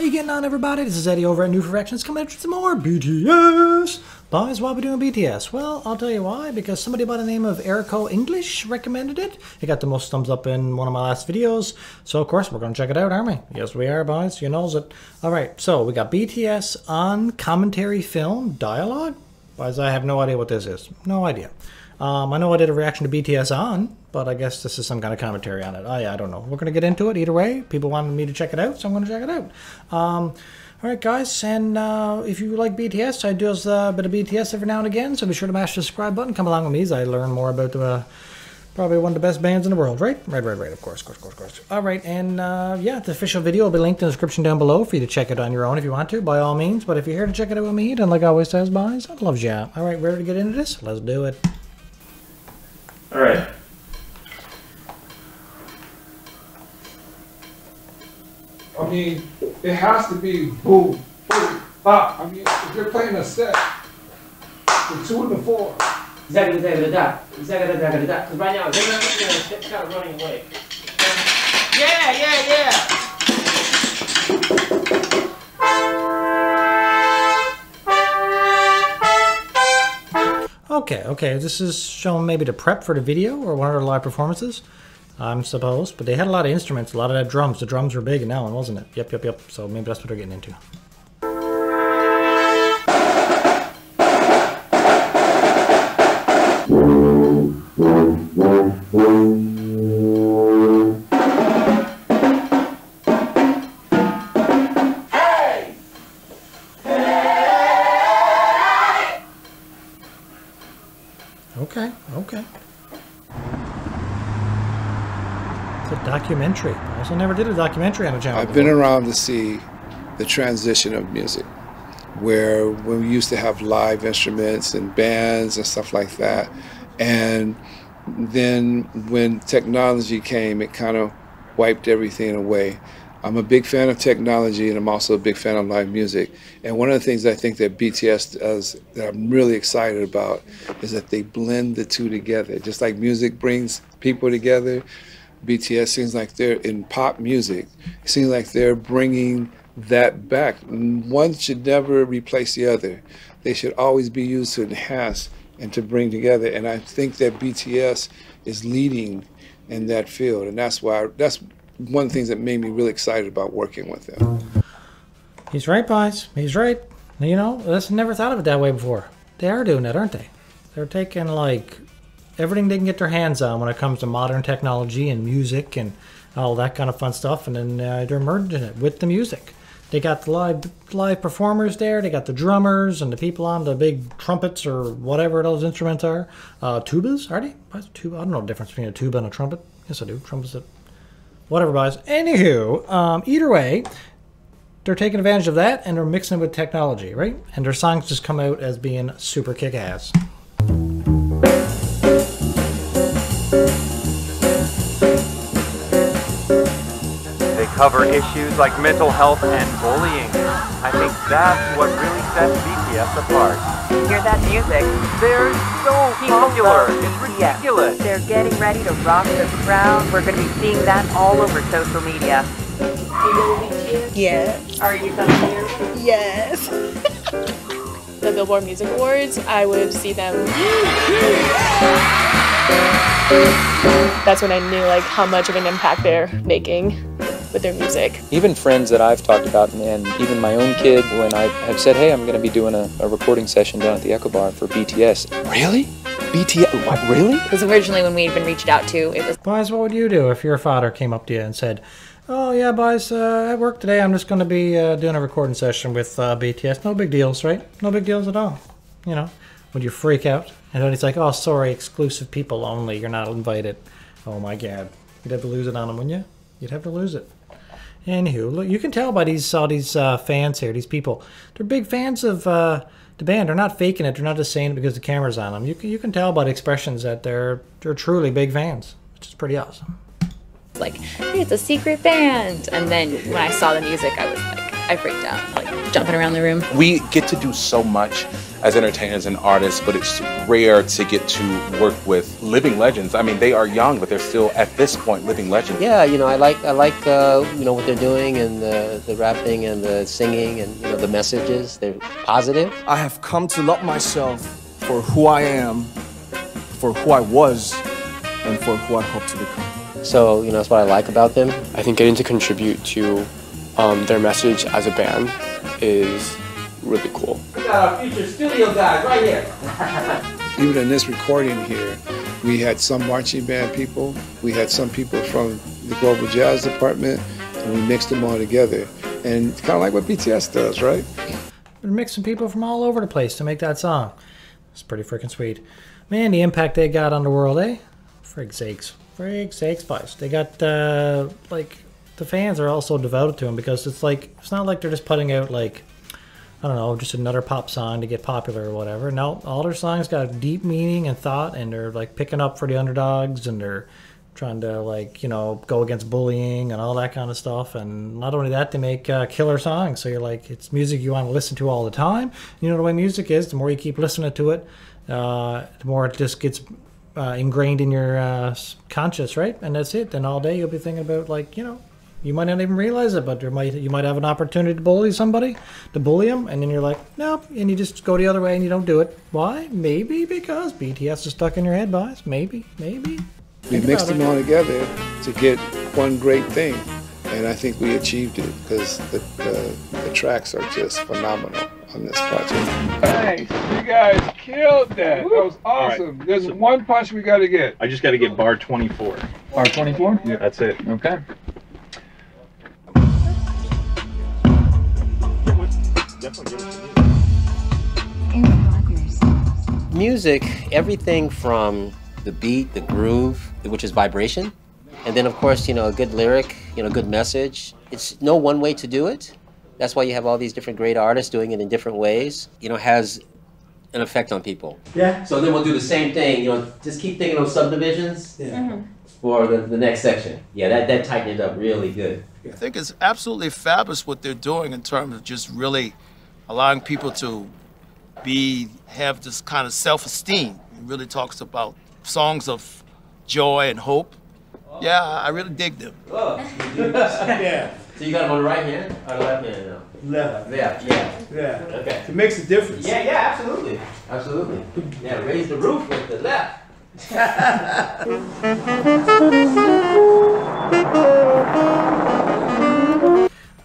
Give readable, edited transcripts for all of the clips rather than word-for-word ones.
you getting on, everybody? This is Eddie over at New Perfections coming at you with some more BTS. Boys, why are we doing BTS? Well, I'll tell you why. Because somebody by the name of Erico English recommended it. It got the most thumbs up in one of my last videos. So, of course, we're going to check it out, aren't we? Yes, we are, boys. You knows it. All right, so we got BTS on commentary film dialogue. Boys, I have no idea what this is. No idea. I know I did a reaction to BTS on, but I guess this is some kind of commentary on it. I don't know. We're going to get into it either way. People wanted me to check it out, so I'm going to check it out. All right, guys, and if you like BTS, I do a bit of BTS every now and again, so be sure to mash the subscribe button. Come along with me as I learn more about probably one of the best bands in the world, right? Right, of course. All right, and yeah, the official video will be linked in the description down below for you to check it on your own if you want to, by all means. But if you're here to check it out with me, then like I always says, boys, I'd love you out. All right, ready to get into this? Let's do it. All right. I mean, it has to be boom, boom, bop. I mean, if you're playing a set, the 2 and the 4. Because right now, they're kind of running away. Yeah. Okay, this is showing maybe the prep for the video or one of their live performances, I'm supposed. But they had a lot of instruments, a lot of that drums. The drums were big in that one, wasn't it? Yep. So maybe that's what they're getting into. Okay. It's a documentary. I also never did a documentary on a channel. I've been around to see the transition of music, where when we used to have live instruments and bands and stuff like that, and then when technology came, it kind of wiped everything away. I'm a big fan of technology, and I'm also a big fan of live music. And one of the things I think that BTS does that I'm really excited about is that they blend the two together. Just like music brings people together, BTS seems like they're in pop music. It seems like they're bringing that back. One should never replace the other. They should always be used to enhance and to bring together. And I think that BTS is leading in that field, and that's one of the things that made me really excited about working with them. He's right, boys. He's right. You know, I never thought of it that way before. They are doing that, aren't they? They're taking, like, everything they can get their hands on when it comes to modern technology and music and all that kind of fun stuff, and then they're merging it with the music. They got the live performers there. They got the drummers and the people on the big trumpets or whatever those instruments are. Tubas, are they? I don't know the difference between a tuba and a trumpet. Yes, I do. Trumpets. Whatever, guys. Anywho, either way, they're taking advantage of that and they're mixing it with technology, right? And their songs just come out as being super kick-ass. They cover issues like mental health and bullying. I think that's what really sets BTS apart. Hear that music? They're so popular. It's ridiculous. They're getting ready to rock the crowd. We're going to be seeing that all over social media. Do you know BTS? Yes. Are you coming here? Yes. The Billboard Music Awards, I would see them. That's when I knew like how much of an impact they're making with their music. Even friends that I've talked about, and even my own kid, when I have said, hey, I'm going to be doing a recording session down at the Echo Bar for BTS. Really? BTS? What, really? Because originally when we'd been reached out to, it was... Boys, what would you do if your father came up to you and said, oh yeah, boys, at work today I'm just going to be doing a recording session with BTS. No big deals, right? No big deals at all. You know, would you freak out? And then he's like, oh, sorry, exclusive people only. You're not invited. Oh my God. You'd have to lose it on him, wouldn't you? You'd have to lose it. Anywho, look, you can tell by all these fans here, these people. They're big fans of the band. They're not faking it. They're not just saying it because the camera's on them. You can tell by the expressions that they're truly big fans, which is pretty awesome. Like, hey, it's a secret band. And then when I saw the music, I was like, I freaked out, like jumping around the room. We get to do so much as entertainers and artists, but it's rare to get to work with living legends. I mean, they are young, but they're still, at this point, living legends. Yeah, you know, I like you know, what they're doing, and the rapping and the singing, and, you know, the messages. They're positive. I have come to love myself for who I am, for who I was, and for who I hope to become. So, you know, that's what I like about them. I think getting to contribute to their message as a band is really cool. We got our future studio guys right here. Even in this recording here, we had some marching band people, we had some people from the Global Jazz Department, and we mixed them all together. And it's kind of like what BTS does, right? We're mixing people from all over the place to make that song. It's pretty freaking sweet. Man, the impact they got on the world, eh? Frig sakes, boys. They got, like, the fans are also devoted to them, because it's like, it's not like they're just putting out, like, I don't know, just another pop song to get popular or whatever. No, all their songs got deep meaning and thought, and they're like picking up for the underdogs, and they're trying to, like, you know, go against bullying and all that kind of stuff. And not only that, they make killer songs. So you're like, it's music you want to listen to all the time. You know the way music is, the more you keep listening to it, the more it just gets ingrained in your conscious, right? And that's it. Then all day you'll be thinking about, like, you know, you might not even realize it, but you might have an opportunity to bully somebody, to bully them, and then you're like, nope, and you just go the other way and you don't do it. Why? Maybe because BTS is stuck in your head, boys. Maybe. We mixed them all together to get one great thing, and I think we achieved it, because the tracks are just phenomenal on this project. Thanks, you guys killed that. That was awesome. Right. There's one punch we got to get. I just got to get bar 24. Bar 24? Yeah, that's it. Okay. Music, everything from the beat, the groove, which is vibration, and then of course, you know, a good lyric, you know, good message. It's no one way to do it. That's why you have all these different great artists doing it in different ways. You know, has an effect on people. Yeah. So then we'll do the same thing. You know, just keep thinking of subdivisions. Yeah. For the next section. Yeah, that tightened it up really good. I think it's absolutely fabulous what they're doing in terms of just really allowing people to have this kind of self-esteem. It really talks about songs of joy and hope. Yeah, I really dig them. Oh, yeah. So you got them on the right hand or the left hand now? Left. Yeah. Okay. It makes a difference. Yeah, absolutely. Absolutely. Yeah, raise the roof with the left.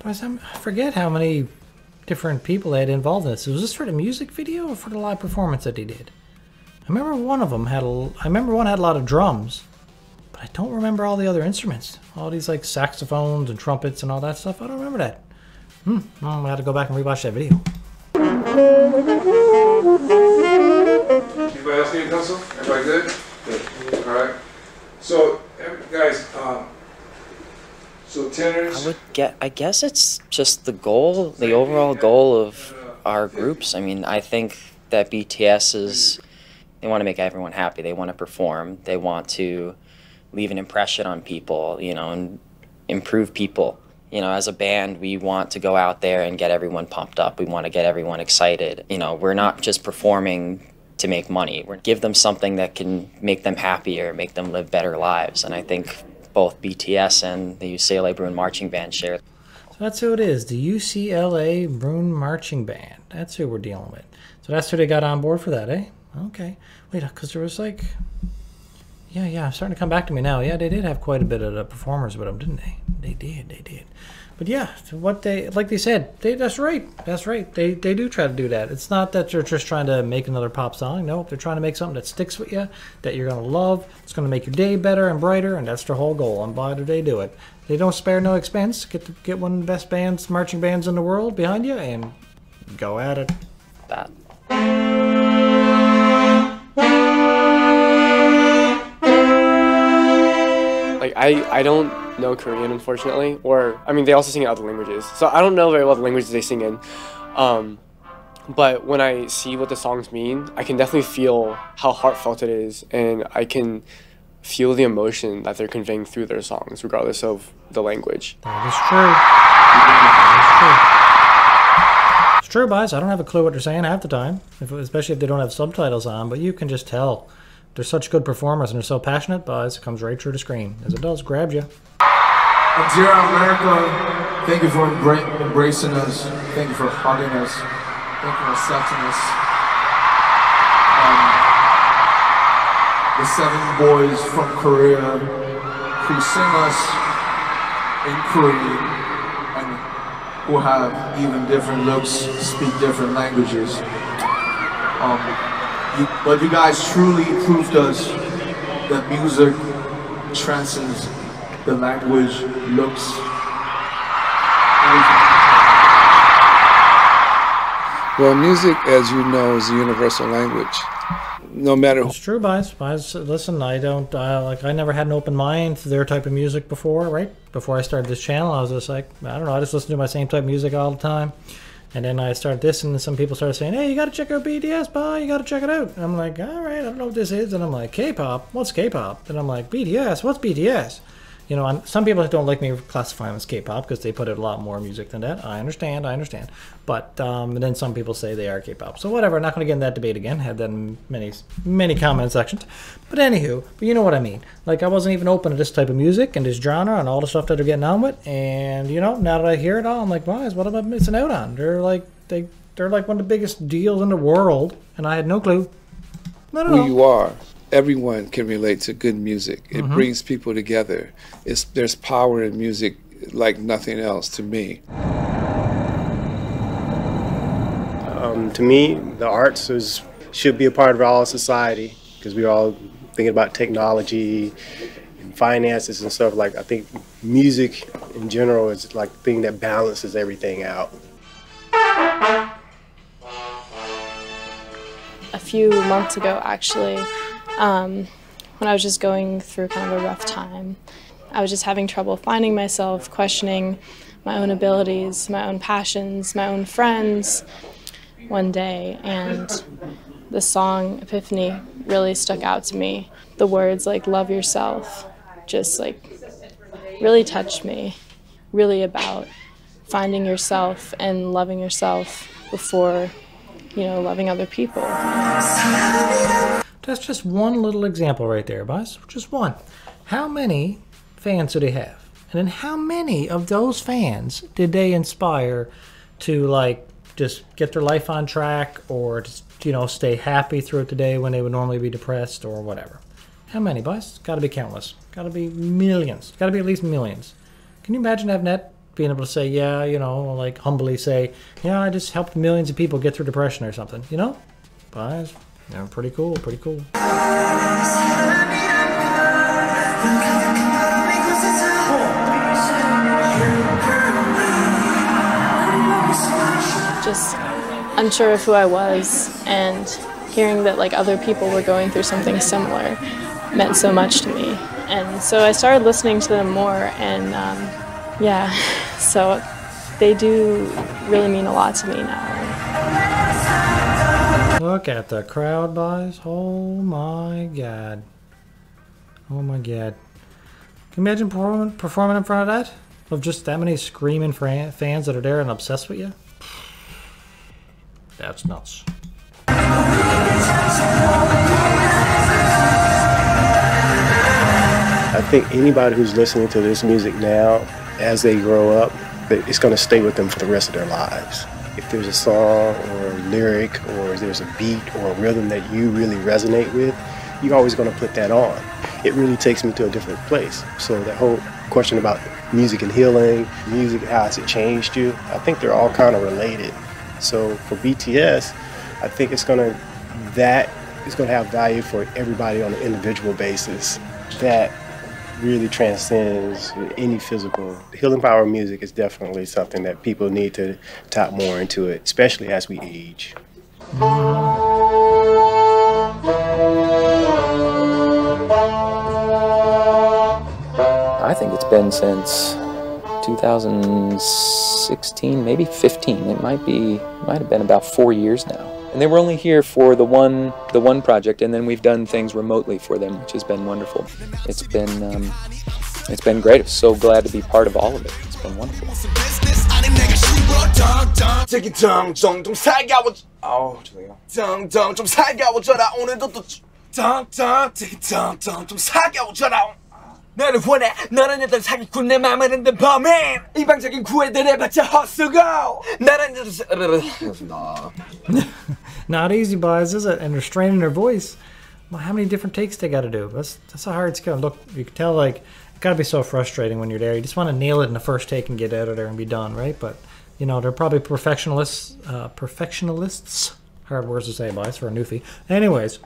I forget how many different people they had involved in this. Was this for the music video or for the live performance that they did? I remember one of them had one had a lot of drums, but I don't remember all the other instruments. All these like saxophones and trumpets and all that stuff. I don't remember that. I'm gonna have to go back and rewatch that video. Anybody else need a pencil? Everybody good? Good. All right. So, guys, so tenors. I guess it's just the goal, the overall goal of our groups. I mean, I think that BTS they want to make everyone happy. They want to perform. They want to leave an impression on people, you know, and improve people. You know, as a band, we want to go out there and get everyone pumped up. We want to get everyone excited. You know, we're not just performing to make money. We're give them something that can make them happier, make them live better lives. And I think both BTS and the UCLA Bruin Marching Band share. So that's who it is, the UCLA Bruin Marching Band. That's who we're dealing with. So that's who they got on board for that, eh? Okay. Wait, because there was like... Yeah, it's starting to come back to me now. Yeah, they did have quite a bit of the performers with them, didn't they? They did. But yeah, what like they said, that's right. They do try to do that. It's not that they're just trying to make another pop song. No, they're trying to make something that sticks with you, that you're going to love. It's going to make your day better and brighter, and that's their whole goal. And why do they do it? They don't spare no expense. Get one of the best bands, marching bands in the world behind you, and go at it. That. Like, I don't know Korean, unfortunately, or, I mean, they also sing in other languages, so I don't know very well the languages they sing in, but when I see what the songs mean, I can definitely feel how heartfelt it is, and I can feel the emotion that they're conveying through their songs, regardless of the language. That is true. It's true, guys. I don't have a clue what they're saying half the time, especially if they don't have subtitles on, but you can just tell. They're such good performers and they're so passionate, guys. It comes right through the screen, as it does, grab you. Dear America, thank you for embracing us. Thank you for hugging us. Thank you for accepting us. The 7 boys from Korea who sing us in Korean and who have even different looks, speak different languages. But you guys truly proved us that music transcends the language, looks, everything. Well, music, as you know, is a universal language. No matter. It's true, guys. Listen, I never had an open mind to their type of music before, right? Before I started this channel, I was just like, I don't know, I just listened to my same type of music all the time. And then I started this, and some people started saying, hey, you gotta check out BTS, bye, you gotta check it out. And I'm like, all right, I don't know what this is. And I'm like, K-pop? What's K-pop? And I'm like, BTS? What's BTS? You know, and some people don't like me classifying them as K-pop because they put out a lot more music than that. I understand. But and then some people say they are K-pop. So whatever, I'm not going to get in that debate again. Had that in many comment sections. But anywho, you know what I mean. Like, I wasn't even open to this type of music and this genre and all the stuff that they're getting on with. And, you know, now that I hear it all, I'm like, guys, what am I missing out on? They're like one of the biggest deals in the world, and I had no clue. Not at all. Who you are. Everyone can relate to good music. It brings people together. There's power in music like nothing else to me. To me, the arts should be a part of all society because we're all thinking about technology and finances and stuff. Like, I think music in general is like the thing that balances everything out. A few months ago, actually, when I was just going through kind of a rough time, I was just having trouble finding myself, questioning my own abilities, my own passions, my own friends one day, and the song Epiphany really stuck out to me. The words like love yourself just like really touched me, really about finding yourself and loving yourself before, you know, loving other people. That's just one little example right there, boss. Just one. How many fans do they have? And then how many of those fans did they inspire to, like, just get their life on track or just, you know, stay happy throughout the day when they would normally be depressed or whatever? How many, boss? Got to be countless. Got to be millions. Got to be at least millions. Can you imagine having that? Being able to say, yeah, you know, like humbly say, yeah, I just helped millions of people get through depression or something, you know? Boss. Yeah, pretty cool, pretty cool. Just unsure of who I was, and hearing that like other people were going through something similar meant so much to me. And so I started listening to them more, and yeah, so they do really mean a lot to me now. Look at the crowd, boys. Oh my god. Oh my god. Can you imagine performing in front of that? Of just that many screaming fans that are there and obsessed with you? That's nuts. I think anybody who's listening to this music now, as they grow up, it's going to stay with them for the rest of their lives. If there's a song or a lyric or there's a beat or a rhythm that you really resonate with, you're always going to put that on. It really takes me to a different place. So that whole question about music and healing, music, how has it changed you? I think they're all kind of related. So for BTS, I think it's going to have value for everybody on an individual basis. That really transcends any physical. The healing power of music is definitely something that people need to tap more into it, especially as we age. I think it's been since 2016, maybe 15. It might have been about 4 years now. And they were only here for the one project, and then we've done things remotely for them, which has been wonderful. It's been great. I'm so glad to be part of all of it. It's been wonderful. 좀 살가워. 아우 죄송해요. 좀 살가워져라 오늘도 또 좀 살가워져라. 너를 원해 너는 여덟 사기꾼 내 맘을 흔든 범인 이방적인 구애들 해봤자 헛수고 나는 Not easy, boys, is it? And they're straining their voice. Well, how many different takes they got to do? That's a hard skill. Look, you can tell, like, it's got to be so frustrating when you're there. You just want to nail it in the first take and get out of there and be done, right? But, you know, they're probably perfectionalists. Hard words to say, boys, for a newfie. Anyways,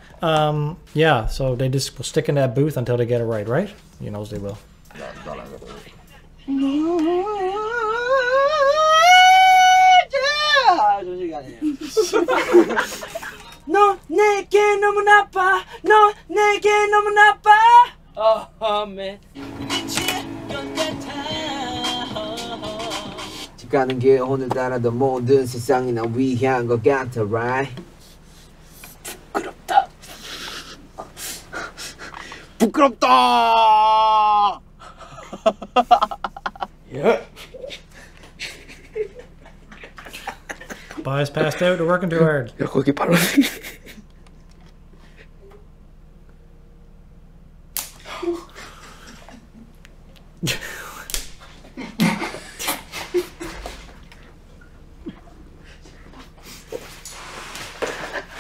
yeah, so they just will stick in that booth until they get it right, right? You know they will. 너 내게 너무 나빠 너 내게 너무 나빠 Oh man 집 가는 게 오늘따라도 모든 세상이 나 위한 것 같아 right 부끄럽다 Yeah. Boys passed out, they're working too hard. 야 거기 바로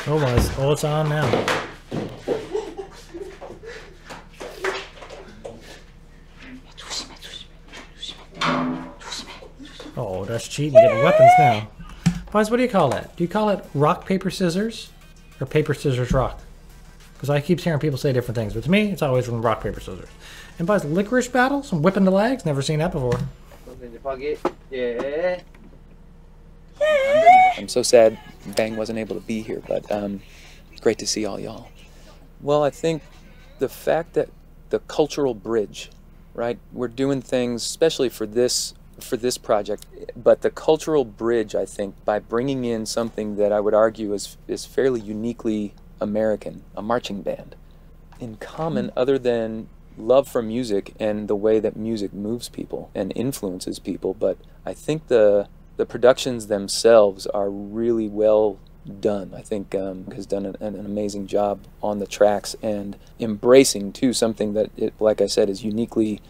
Oh, boys. Oh, it's on now. Oh, that's cheating. Getting weapons now. Boys, what do you call that? Do you call it rock, paper, scissors? Or paper, scissors, rock? Because I keep hearing people say different things. But to me, it's always from rock, paper, scissors. And boys, licorice battle? Some whipping the legs? Never seen that before. Yeah. I'm so sad Bang wasn't able to be here, but great to see all y'all. Well, I think the fact that the cultural bridge, right? We're doing things, especially for this project, but the cultural bridge, I think, by bringing in something that I would argue is fairly uniquely American, a marching band, in common other than love for music and the way that music moves people and influences people. But I think the productions themselves are really well done. I think has done an amazing job on the tracks and embracing too something that, like I said, is uniquely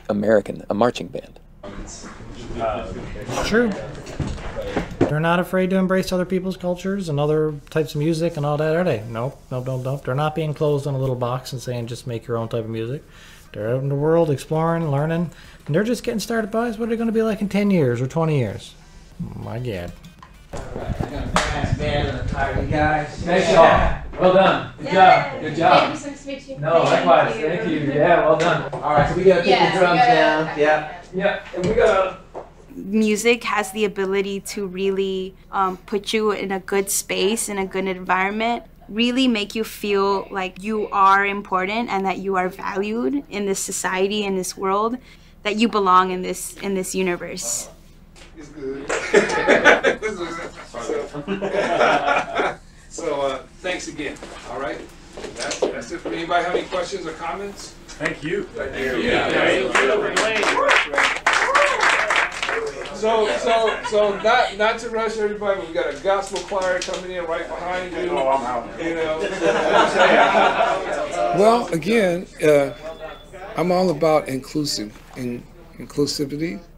American, a marching band. It's true. They're not afraid to embrace other people's cultures and other types of music and all that, are they? Nope. They're not being closed in a little box and saying just make your own type of music. They're out in the world exploring, learning, and they're just getting started, boys. What are they going to be like in 10 years or 20 years? My God. Nice job. Well done. Good job. Good job. No, likewise. Thank you. Yeah, well done. All right, so we gotta take the drums down. Yeah. Yeah, and we gotta. Music has the ability to really put you in a good space, in a good environment, really make you feel like you are important and that you are valued in this society, in this world, that you belong in this universe. It's good. So thanks again. All right. That's it for me. Anybody have any questions or comments? Thank you. Thank you. So not to rush everybody, but we got a gospel choir coming in right behind you. Oh, I'm out. You know. Well, again, I'm all about inclusivity.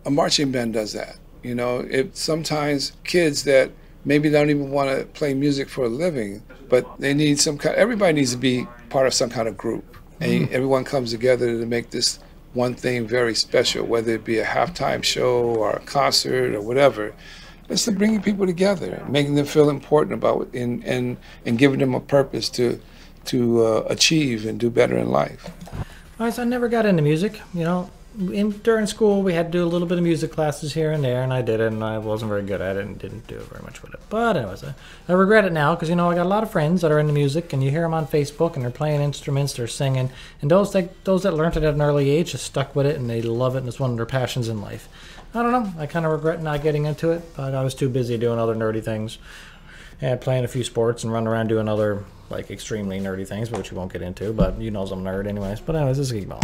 A marching band does that. You know, sometimes kids that maybe don't even want to play music for a living, but they need some kind. Everybody needs to be part of some kind of group, and everyone comes together to make this one thing very special, whether it be a halftime show or a concert or whatever. It's bringing people together, making them feel important about it, and giving them a purpose to achieve and do better in life. All right, so I never got into music, you know. During school, we had to do a little bit of music classes here and there, and I did it, and I wasn't very good at it and didn't do very much with it. But anyways, I regret it now because, you know, I got a lot of friends that are into music, and you hear them on Facebook, and they're playing instruments, they're singing, and those that learned it at an early age just stuck with it, and they love it, and it's one of their passions in life. I don't know. I kind of regret not getting into it, but I was too busy doing other nerdy things and playing a few sports and running around doing other, like, extremely nerdy things, which we won't get into, but you know I'm a nerd anyways. But anyways, this is Geekball.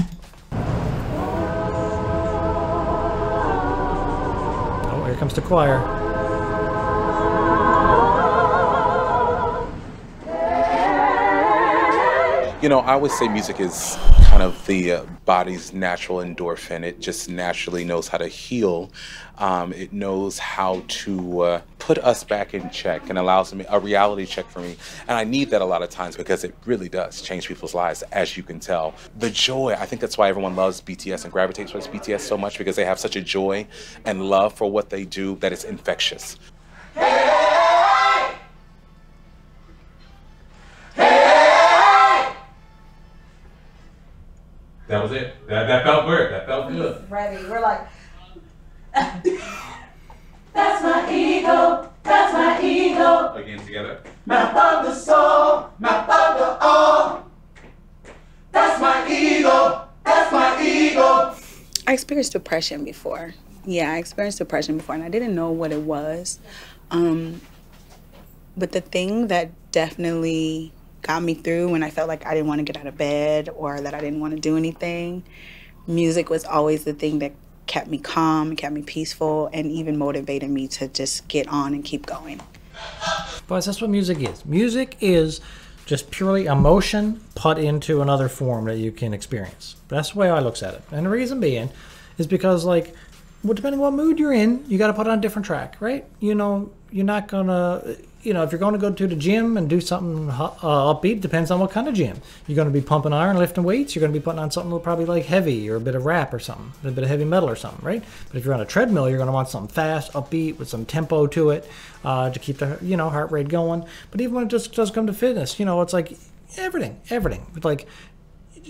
here comes the choir. You know, I always say music is kind of the body's natural endorphin. It just naturally knows how to heal. It knows how to put us back in check and allows me a reality check for me. And I need that a lot of times because it really does change people's lives, as you can tell. The joy, I think that's why everyone loves BTS and gravitates towards BTS so much, because they have such a joy and love for what they do that it's infectious. That was it. That felt good. That felt good. Ready. We're like, that's my ego. That's my ego. Again, together. Map of the soul. Map of the all. That's my ego. That's my ego. I experienced depression before. Yeah, I experienced depression before, and I didn't know what it was. But the thing that definitely got me through when I felt like I didn't want to get out of bed or that I didn't want to do anything, music was always the thing that kept me calm, kept me peaceful, and even motivated me to just get on and keep going. But that's what music is. Music is just purely emotion put into another form that you can experience. That's the way I look at it. And the reason being is because, like, well, depending on what mood you're in, you got to put on a different track, right? You know, you're not going to, you know, if you're going to go to the gym and do something upbeat, depends on what kind of gym. You're going to be pumping iron, lifting weights, you're going to be putting on something probably like heavy or a bit of rap or something, a bit of heavy metal or something, right? But if you're on a treadmill, you're going to want something fast, upbeat, with some tempo to it to keep the, you know, heart rate going. But even when it just does come to fitness, you know, it's like everything. Like,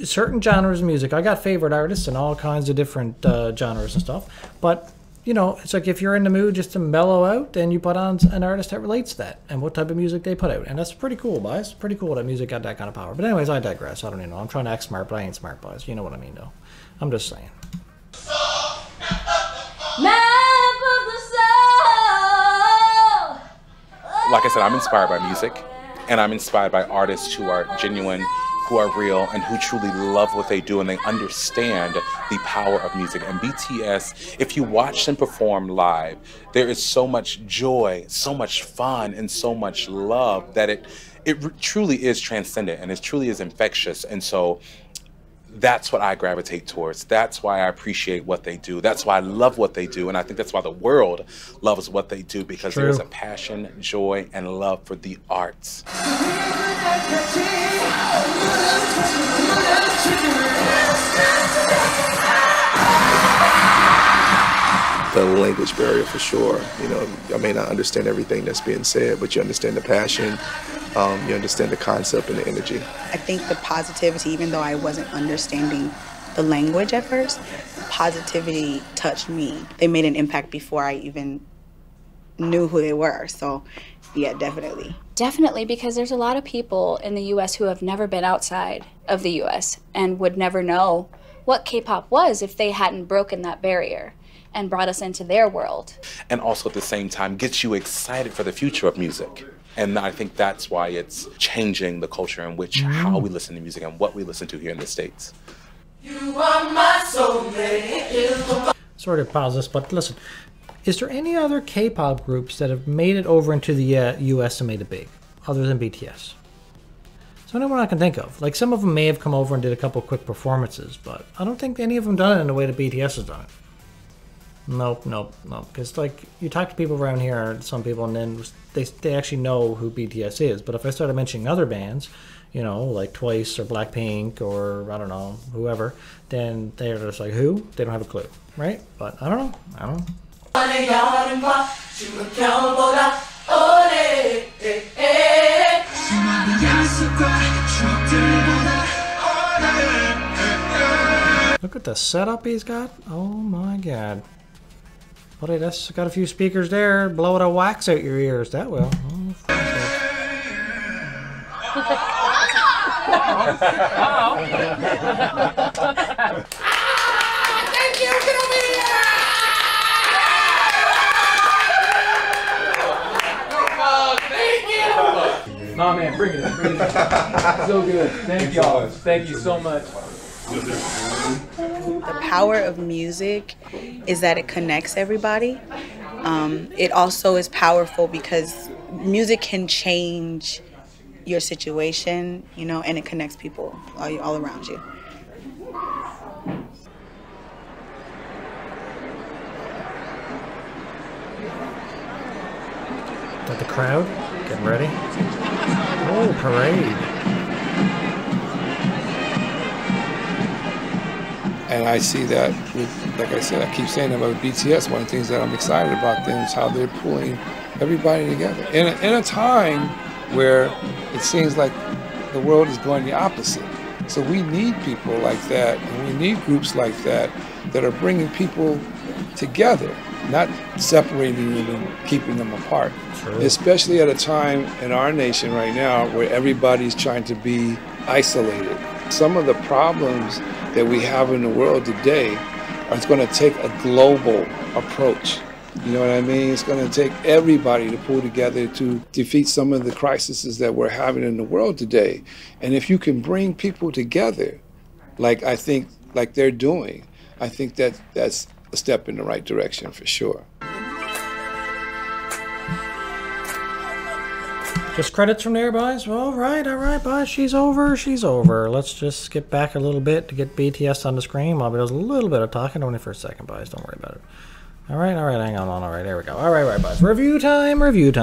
certain genres of music. I got favorite artists in all kinds of different genres and stuff. But, you know, it's like if you're in the mood just to mellow out, then you put on an artist that relates to that and what type of music they put out. And that's pretty cool, boys. It's pretty cool that music got that kind of power. But anyways, I digress. I don't even know. I'm trying to act smart, but I ain't smart, boys. You know what I mean, though. I'm just saying. Like I said, I'm inspired by music, and I'm inspired by artists who are genuine, who are real, and who truly love what they do, and they understand the power of music. And BTS, if you watch them perform live, there is so much joy, so much fun, and so much love that it truly is transcendent, and it truly is infectious. And so that's what I gravitate towards. That's why I appreciate what they do. That's why I love what they do. And I think that's why the world loves what they do, because there is a passion, joy, and love for the arts. The language barrier for sure. You know, I may not understand everything that's being said, but you understand the passion, you understand the concept and the energy. I think the positivity, even though I wasn't understanding the language at first, positivity touched me. They made an impact before I even knew who they were. So, yeah, definitely. Definitely, because there's a lot of people in the U.S. who have never been outside of the U.S. and would never know what K-pop was if they hadn't broken that barrier and brought us into their world. And also at the same time gets you excited for the future of music. And I think that's why it's changing the culture in which how we listen to music and what we listen to here in the States. You are my soulmate. Sorry to pause this, but listen. Is there any other K-pop groups that have made it over into the U.S. and made it big, other than BTS? So anyone I can think of. Like, some of them may have come over and did a couple quick performances, but I don't think any of them done it in the way that BTS has done it. Nope. Because, like, you talk to people around here, some people, and then they actually know who BTS is. But if I started mentioning other bands, you know, like Twice or Blackpink or, I don't know, whoever, then they're just like, who? They don't have a clue, right? But I don't know. Look at the setup he's got. Oh my god. Buddy, that's got a few speakers there. Blow the wax out your ears. That will. Oh, Thank you. Get over here. Thank you. Oh man, bring it in. So good. Thank y'all. Thank you so much. The power of music is that it connects everybody. It also is powerful because music can change your situation, you know, and it connects people all around you. Got the crowd getting ready. Oh, parade. And I see that, like I said, I keep saying about BTS, one of the things that I'm excited about them is how they're pulling everybody together. In a time where it seems like the world is going the opposite. So we need people like that, and we need groups like that that are bringing people together, not separating them and keeping them apart. True. Especially at a time in our nation right now where everybody's trying to be isolated. Some of the problems that we have in the world today are going to take a global approach. You know what I mean? It's going to take everybody to pull together to defeat some of the crises that we're having in the world today. And if you can bring people together, like I think like they're doing, I think that's a step in the right direction for sure. Just credits from there, boys. Well, all right, boys. She's over. Let's just skip back a little bit to get BTS on the screen while we do a little bit of talking. Only for a second, boys. Don't worry about it. All right, hang on. All right, there we go. All right, boys. Review time.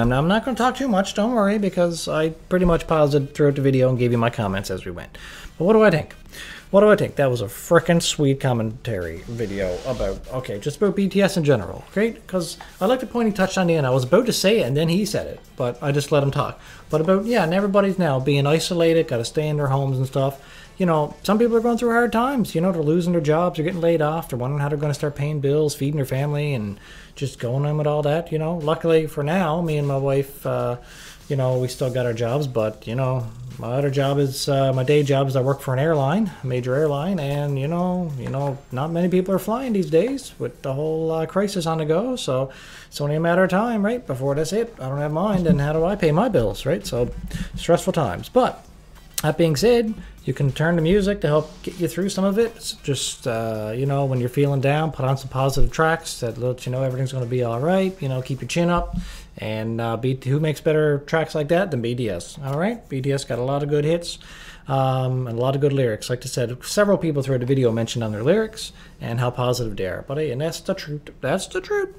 Now, I'm not going to talk too much. Don't worry, because I pretty much paused it throughout the video and gave you my comments as we went. But what do I think? That was a frickin' sweet commentary video about, just about BTS in general, great? Because I like the point he touched on the end. I was about to say it, and then he said it, but I just let him talk. But about, and everybody's now being isolated, got to stay in their homes and stuff. You know, some people are going through hard times. You know, they're losing their jobs, they're getting laid off, they're wondering how they're going to start paying bills, feeding their family, and just going on with all that, you know. Luckily for now, me and my wife, you know, we still got our jobs, but, you know, my other job is, my day job is I work for an airline, a major airline, and, you know, not many people are flying these days with the whole crisis on the go, so it's only a matter of time, right, before that's it. I don't have mine, and how do I pay my bills, right? So, stressful times. But, that being said, you can turn to music to help get you through some of it. It's just, you know, when you're feeling down, put on some positive tracks that let you know everything's going to be all right. You know, keep your chin up. And who makes better tracks like that than BTS? All right, BTS got a lot of good hits and a lot of good lyrics. Like I said, several people throughout the video mentioned on their lyrics and how positive they are. But hey, and that's the truth. That's the truth.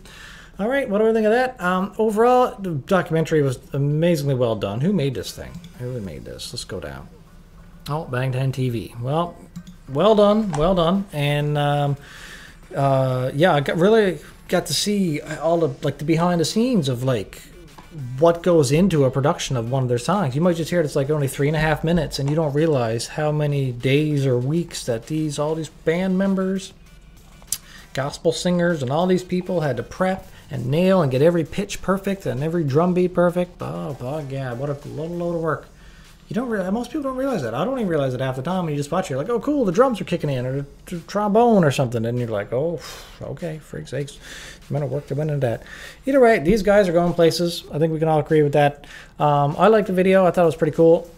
All right, what do I think of that? Overall, the documentary was amazingly well done. Who made this thing? Who made this? Let's go down. Oh, Bang 10 TV. Well done. And yeah, I really got to see all the the behind the scenes of what goes into a production of one of their songs. You might just hear it's only 3.5 minutes, and you don't realize how many days or weeks that all these band members, gospel singers, and all these people had to prep and nail and get every pitch perfect and every drum beat perfect. Oh, yeah, what a load of work. You don't realize, most people don't realize that. I don't even realize it half the time. When you just watch it, you're like, oh, cool, the drums are kicking in, or the trombone or something. And you're like, oh, okay, freak sakes. The amount of work that went into that. Either way, these guys are going places. I think we can all agree with that. I liked the video. I thought it was pretty cool.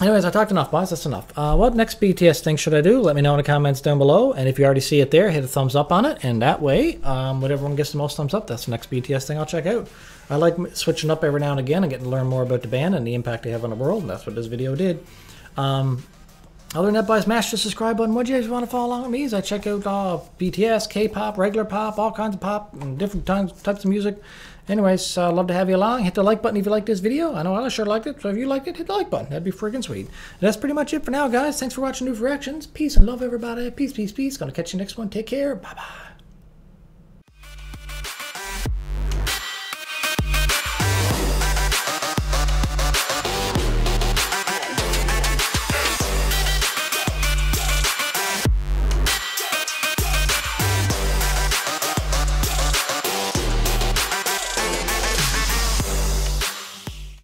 Anyways, I talked enough, boys. That's enough. What next BTS thing should I do? Let me know in the comments down below. And if you already see it there, hit a thumbs up on it. And that way, whatever one gets the most thumbs up, that's the next BTS thing I'll check out. I like switching up every now and again and getting to learn more about the band and the impact they have on the world. And that's what this video did. Other than that, boys, smash the subscribe button. Would you guys want to follow along with me as I check out BTS, K-pop, regular pop, all kinds of pop, and different types of music. Anyways, love to have you along. Hit the like button if you like this video. I know I sure liked it, so if you liked it, hit the like button. That'd be freaking sweet. And that's pretty much it for now, guys. Thanks for watching New Reactions. Peace and love, everybody. Peace, peace, peace. Gonna catch you next one. Take care. Bye-bye.